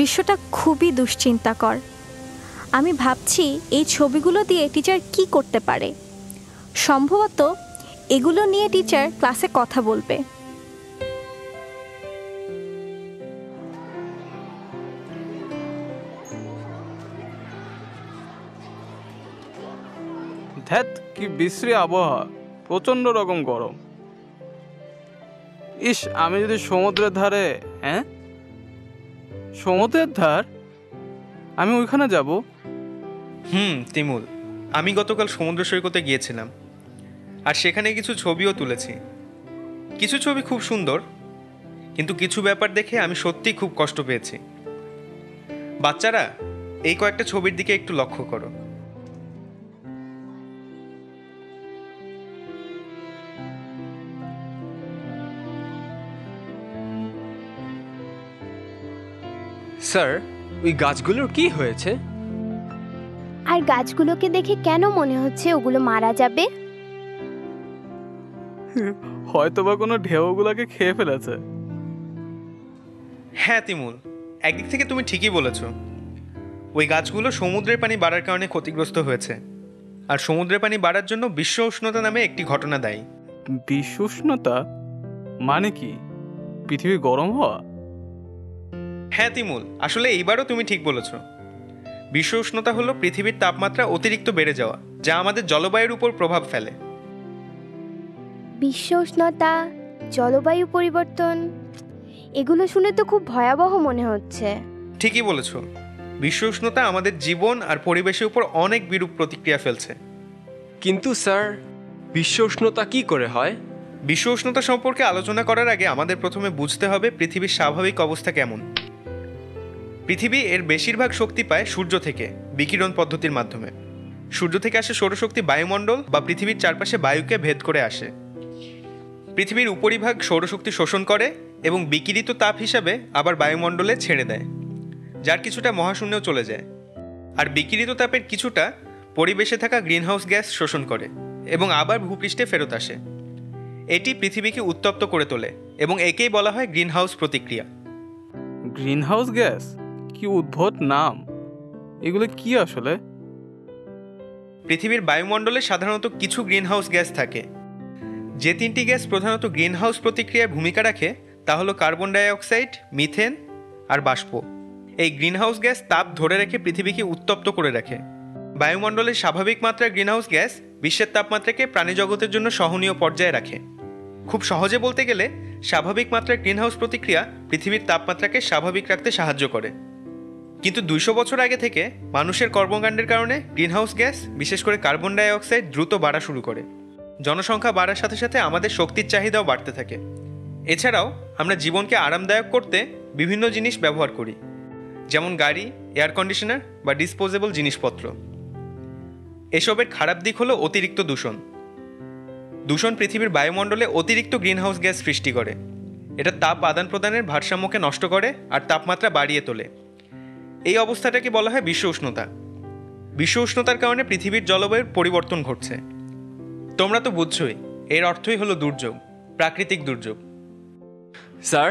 দৃশ্যটা খুবই দুশ্চিন্তাকর। আমি ভাবছি এই ছবিগুলো দিয়ে টিচার কি করতে পারে। সম্ভবত এগুলো নিয়ে টিচার ক্লাসে কথা বলবে। ধ্যাত, কি বিশ্রী আবহাওয়া, প্রচণ্ড রকম গরম। ইস, আমি যদি সমুদ্রের ধারে, সমুদ্রের ধার, আমি ওইখানে যাব। তিমুল, আমি গতকাল সমুদ্র সৈকতে গিয়েছিলাম, আর সেখানে কিছু ছবিও তুলেছি। কিছু ছবি খুব সুন্দর, কিন্তু কিছু ব্যাপার দেখে আমি সত্যিই খুব কষ্ট পেয়েছি। বাচ্চারা, এই কয়েকটা ছবির দিকে একটু লক্ষ্য করো। স্যার, ওই গাছগুলোর কি হয়েছে? আর গাছগুলোকে দেখে কেন মনে হচ্ছে ওগুলো মারা যাবে? হয়তোবা কোনো ঢেউগুলোকে খেয়ে ফেলেছে। হ্যাঁ তিমুল, একদিক থেকে তুমি ঠিকই বলেছ। ওই গাছগুলো সমুদ্রের পানি বাড়ার কারণে ক্ষতিগ্রস্ত হয়েছে, আর সমুদ্রের পানি বাড়ার জন্য বিশ্ব উষ্ণতা নামে একটি ঘটনা দায়ী। বিশ্ব উষ্ণতা মানে কি? পৃথিবী গরম হওয়া? হ্যাঁ তিমুল, আসলে এইবারও তুমি ঠিক বলেছ। বিশ্ব উষ্ণতা হলো পৃথিবীর তাপমাত্রা অতিরিক্ত বেড়ে যাওয়া, যা আমাদের জলবায়ুর উপর প্রভাব ফেলে। বিশ্ব উষ্ণতা, জলবায়ু পরিবর্তন, এগুলো শুনে তো খুব ভয়াবহ মনে হচ্ছে। ঠিকই বলেছ, বিশ্ব উষ্ণতা আমাদের জীবন আর পরিবেশের উপর অনেক বিরূপ প্রতিক্রিয়া ফেলছে। কিন্তু স্যার, বিশ্ব উষ্ণতা কি করে হয়? বিশ্ব উষ্ণতা সম্পর্কে আলোচনা করার আগে আমাদের প্রথমে বুঝতে হবে পৃথিবীর স্বাভাবিক অবস্থা কেমন। পৃথিবী এর বেশিরভাগ শক্তি পায় সূর্য থেকে, বিকিরণ পদ্ধতির মাধ্যমে। সূর্য থেকে আসে সৌরশক্তি বায়ুমণ্ডল বা পৃথিবীর চারপাশে বায়ুকে ভেদ করে আসে। পৃথিবীর উপরিভাগ সৌরশক্তি শোষণ করে এবং বিকিরিত তাপ হিসাবে আবার বায়ুমণ্ডলে ছেড়ে দেয়, যার কিছুটা মহাশূন্যেও চলে যায়। আর বিকিরিত তাপের কিছুটা পরিবেশে থাকা গ্রিনহাউস গ্যাস শোষণ করে এবং আবার ভূপৃষ্ঠে ফেরত আসে। এটি পৃথিবীকে উত্তপ্ত করে তোলে এবং একেই বলা হয় গ্রিনহাউস প্রতিক্রিয়া। Greenhouse gas? কি উদ্ভট নাম! এগুলো কি আসলে? পৃথিবীর বায়ুমণ্ডলে সাধারণত কিছু গ্রিনহাউস গ্যাস থাকে। যে তিনটি গ্যাস প্রধানত গ্রিনহাউস প্রতিক্রিয়ায় ভূমিকা রাখে তা হলো কার্বন ডাইঅক্সাইড, মিথেন আর বাষ্প। এই গ্রিনহাউস গ্যাস তাপ ধরে রেখে পৃথিবীকে উত্তপ্ত করে রাখে। বায়ুমণ্ডলের স্বাভাবিক মাত্রার গ্রিনহাউস গ্যাস বিশ্বের তাপমাত্রাকে প্রাণীজগতের জন্য সহনীয় পর্যায়ে রাখে। খুব সহজে বলতে গেলে স্বাভাবিক মাত্রার গ্রিনহাউস প্রতিক্রিয়া পৃথিবীর তাপমাত্রাকে স্বাভাবিক রাখতে সাহায্য করে। কিন্তু 200 বছর আগে থেকে মানুষের কর্মকাণ্ডের কারণে গ্রিনহাউস গ্যাস, বিশেষ করে কার্বন ডাইঅক্সাইড, দ্রুত বাড়া শুরু করে। জনসংখ্যা বাড়ার সাথে সাথে আমাদের শক্তির চাহিদাও বাড়তে থাকে। এছাড়াও আমরা জীবনকে আরামদায়ক করতে বিভিন্ন জিনিস ব্যবহার করি, যেমন গাড়ি, এয়ার কন্ডিশনার বা ডিসপোজেবল জিনিসপত্র। এসবের খারাপ দিক হলো অতিরিক্ত দূষণ। দূষণ পৃথিবীর বায়ুমণ্ডলে অতিরিক্ত গ্রিনহাউস গ্যাস সৃষ্টি করে। এটা তাপ আদান প্রদানের ভারসাম্যকে নষ্ট করে আর তাপমাত্রা বাড়িয়ে তোলে। এই অবস্থাটাকে বলা হয় বিশ্ব উষ্ণতা। বিশ্ব উষ্ণতার কারণে পৃথিবীর জলবায়ুর পরিবর্তন ঘটছে। তোমরা তো বুঝছোই, এর অর্থই হলো দুর্যোগ, প্রাকৃতিক দুর্যোগ। স্যার,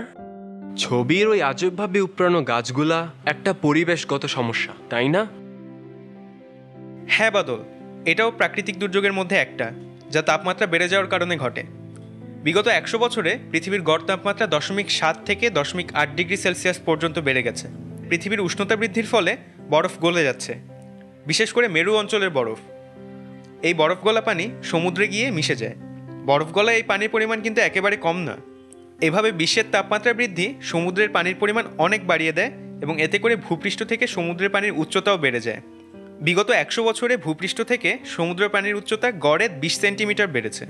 ছবির ওই আজবভাবে উপড়ানো গাছগুলা একটা পরিবেশগত সমস্যা, তাই না? হ্যাঁ বাদল, এটাও প্রাকৃতিক দুর্যোগের মধ্যে একটা, যা তাপমাত্রা বেড়ে যাওয়ার কারণে ঘটে। বিগত 100 বছরে পৃথিবীর গড় তাপমাত্রা 0.7 থেকে 0.8 ডিগ্রি সেলসিয়াস পর্যন্ত বেড়ে গেছে। পৃথিবীর উষ্ণতা বৃদ্ধির ফলে বরফ গলে যাচ্ছে, বিশেষ করে মেরু অঞ্চলের বরফ। এই বরফ গলা পানি সমুদ্রে গিয়ে মিশে যায়। বরফ গলা এই পানির পরিমাণ কিন্তু একেবারে কম না। এভাবে বিশ্বের তাপমাত্রা বৃদ্ধি সমুদ্রের পানির পরিমাণ অনেক বাড়িয়ে দেয় এবং এতে করে ভূপৃষ্ঠ থেকে সমুদ্রের পানির উচ্চতাও বেড়ে যায়। বিগত 100 বছরে ভূপৃষ্ঠ থেকে সমুদ্রের পানির উচ্চতা গড়ে 20 সেন্টিমিটার বেড়েছে।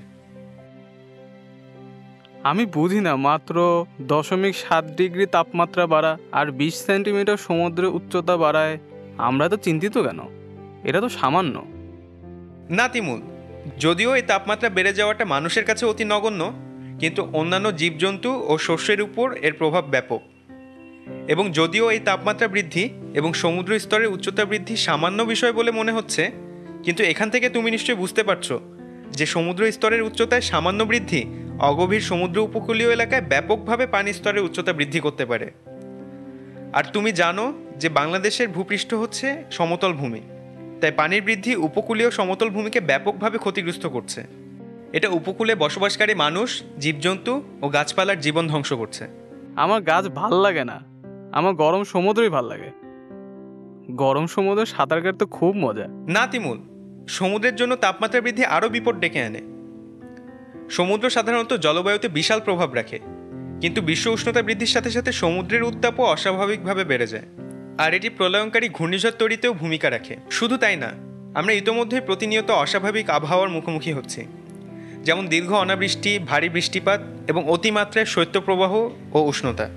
আমি বুঝি না, মাত্র 0.7 ডিগ্রি তাপমাত্রা বাড়া আর 20 সেন্টিমিটার সমুদ্রের উচ্চতা বাড়ায় আমরা তো চিন্তিত কেন? এটা তো সামান্য। না তিমুল, যদিও এই তাপমাত্রা বেড়ে যাওয়াটা মানুষের কাছে অতি নগণ্য, কিন্তু অন্যান্য জীবজন্তু ও শস্যের উপর এর প্রভাব ব্যাপক। এবং যদিও এই তাপমাত্রা বৃদ্ধি এবং সমুদ্র স্তরের উচ্চতা বৃদ্ধি সামান্য বিষয় বলে মনে হচ্ছে, কিন্তু এখান থেকে তুমি নিশ্চয়ই বুঝতে পারছো যে সমুদ্র স্তরের উচ্চতায় সামান্য বৃদ্ধি অগভীর সমুদ্র উপকূলীয় এলাকায় ব্যাপকভাবে পানি স্তরের উচ্চতা বৃদ্ধি করতে পারে। আর তুমি জানো যে বাংলাদেশের ভূপৃষ্ঠ হচ্ছে সমতল ভূমি, তাই পানির বৃদ্ধি উপকূলীয় সমতল ভূমিকে ব্যাপকভাবে ক্ষতিগ্রস্ত করছে। এটা উপকূলে বসবাসকারী মানুষ, জীবজন্তু ও গাছপালার জীবন ধ্বংস করছে। আমার গাছ ভাল লাগে না, আমার গরম সমুদ্রই ভাল লাগে। গরম সমুদ্রে সাঁতার কাটতে খুব মজা। না তিমুল, সমুদ্রের জন্য তাপমাত্রা বৃদ্ধি আরও বিপদ ডেকে আনে। সমুদ্র সাধারণত জলবায়ুতে বিশাল প্রভাব রাখে, কিন্তু বিশ্ব উষ্ণতা বৃদ্ধির সাথে সাথে সমুদ্রের উত্তাপও অস্বাভাবিকভাবে বেড়ে যায়, আর এটি প্রলয়ঙ্কারী ঘূর্ণিঝড় তৈরিতেও ভূমিকা রাখে। শুধু তাই না, আমরা ইতোমধ্যেই প্রতিনিয়ত অস্বাভাবিক আবহাওয়ার মুখোমুখি হচ্ছি, যেমন দীর্ঘ অনাবৃষ্টি, ভারী বৃষ্টিপাত এবং অতিমাত্রায় শৈত্যপ্রবাহ ও উষ্ণতা।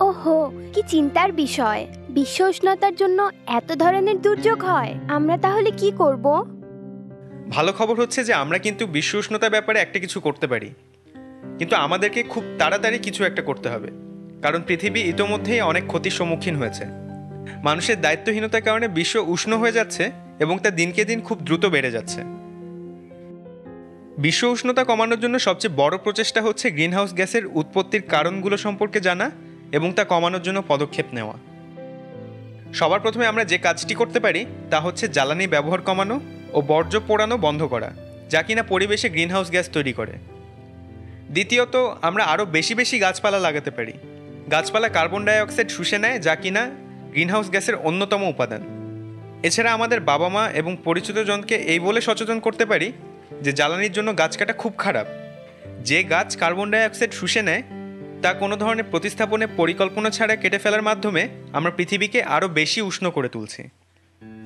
ওহো, কি চিন্তার বিষয়! বিশ্ব উষ্ণতার জন্য এত ধরনের দুর্যোগ হয়, আমরা তাহলে কি করব? ভালো খবর হচ্ছে যে আমরা কিন্তু বিশ্ব উষ্ণতার ব্যাপারে একটা কিছু করতে পারি, কিন্তু আমাদেরকে খুব তাড়াতাড়ি কিছু একটা করতে হবে, কারণ পৃথিবী ইতোমধ্যেই অনেক ক্ষতির সম্মুখীন হয়েছে। মানুষের দায়িত্বহীনতার কারণে বিশ্ব উষ্ণ হয়ে যাচ্ছে এবং তা দিনকে দিন খুব দ্রুত বেড়ে যাচ্ছে। বিশ্ব উষ্ণতা কমানোর জন্য সবচেয়ে বড় প্রচেষ্টা হচ্ছে গ্রিনহাউস গ্যাসের উৎপত্তির কারণগুলো সম্পর্কে জানা এবং তা কমানোর জন্য পদক্ষেপ নেওয়া। সবার প্রথমে আমরা যে কাজটি করতে পারি তা হচ্ছে জ্বালানি ব্যবহার কমানো ও বর্জ্য পোড়ানো বন্ধ করা, যা কিনা পরিবেশে গ্রিনহাউস গ্যাস তৈরি করে। দ্বিতীয়ত, আমরা আরও বেশি বেশি গাছপালা লাগাতে পারি। গাছপালা কার্বন ডাই অক্সাইড শুষে নেয়, যা কিনা গ্রিনহাউস গ্যাসের অন্যতম উপাদান। এছাড়া আমাদের বাবা মা এবং পরিচিত জনকে এই বলে সচেতন করতে পারি যে জ্বালানির জন্য গাছ কাটা খুব খারাপ। যে গাছ কার্বন ডাই অক্সাইড শুষে নেয় তা কোনো ধরনের প্রতিস্থাপনের পরিকল্পনা ছাড়া কেটে ফেলার মাধ্যমে আমরা পৃথিবীকে আরও বেশি উষ্ণ করে তুলছি।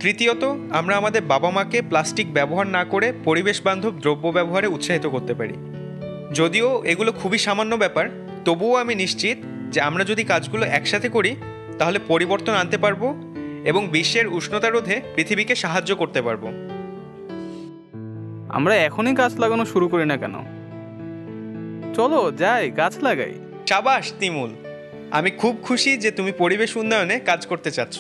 তৃতীয়ত, আমরা আমাদের বাবা মাকে প্লাস্টিক ব্যবহার না করে পরিবেশ বান্ধব দ্রব্য ব্যবহারে উৎসাহিত করতে পারি। যদিও এগুলো খুবই সামান্য ব্যাপার, তবুও আমি নিশ্চিত যে আমরা যদি কাজগুলো একসাথে করি তাহলে পরিবর্তন আনতে পারবো এবং বিশ্বের উষ্ণতা রোধে পৃথিবীকে সাহায্য করতে পারবো। আমরা এখনই গাছ লাগানো শুরু করি না কেন? চলো যাই, গাছ লাগাই। শাবাশ তিমুল, আমি খুব খুশি যে তুমি পরিবেশ উন্নয়নে কাজ করতে চাচ্ছ।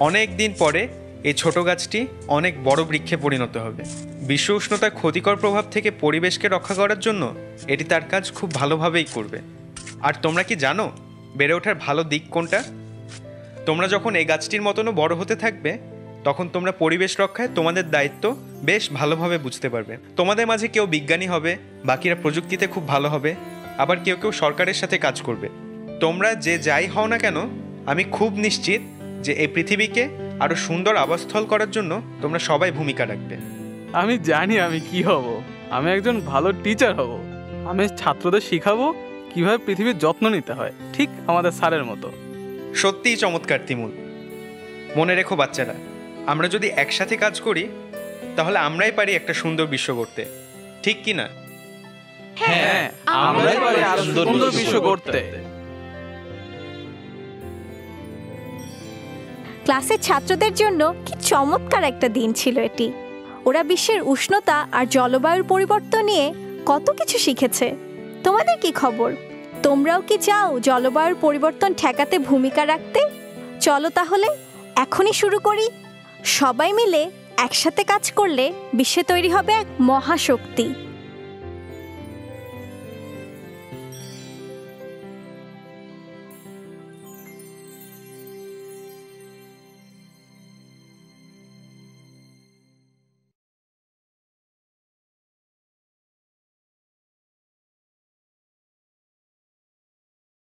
অনেক দিন পরে এই ছোট গাছটি অনেক বড় বৃক্ষে পরিণত হবে। বিশ্ব উষ্ণতার ক্ষতিকর প্রভাব থেকে পরিবেশকে রক্ষা করার জন্য এটি তার কাজ খুব ভালোভাবেই করবে। আর তোমরা কি জানো বেড়ে ওঠার ভালো দিক কোনটা? তোমরা যখন এই গাছটির মতনও বড় হতে থাকবে তখন তোমরা পরিবেশ রক্ষায় তোমাদের দায়িত্ব বেশ ভালোভাবে বুঝতে পারবে। তোমাদের মাঝে কেউ বিজ্ঞানী হবে, বাকিরা প্রযুক্তিতে খুব ভালো হবে, আবার কেউ কেউ সরকারের সাথে কাজ করবে। তোমরা যে যাই হও না কেন, আমি খুব নিশ্চিত যে এই পৃথিবীকে আরও সুন্দর আবাসস্থল করার জন্য তোমরা সবাই ভূমিকা রাখবে। আমি জানি আমি কি হব। আমি একজন ভালো টিচার হব। আমি ছাত্রদের শিখাবো কিভাবে পৃথিবীর যত্ন নিতে হয়, ঠিক আমাদের স্যারের মতো। সত্যিই চমৎকার তিমুল। মনে রেখো বাচ্চারা, আমরা যদি একসাথে কাজ করি তাহলে আমরাই পারি একটা সুন্দর বিশ্ব গড়তে, ঠিক কি না? হ্যাঁ, আমরাই পারি আরো সুন্দর বিশ্ব গড়তে। ক্লাসের ছাত্রদের জন্য কি চমৎকার একটা দিন ছিল এটি। ওরা বিশ্বের উষ্ণতা আর জলবায়ুর পরিবর্তন নিয়ে কত কিছু শিখেছে। তোমাদের কি খবর? তোমরাও কি চাও জলবায়ুর পরিবর্তন ঠেকাতে ভূমিকা রাখতে? চলো তাহলে এখনই শুরু করি। সবাই মিলে একসাথে কাজ করলে বিশ্বে তৈরি হবে এক মহাশক্তি।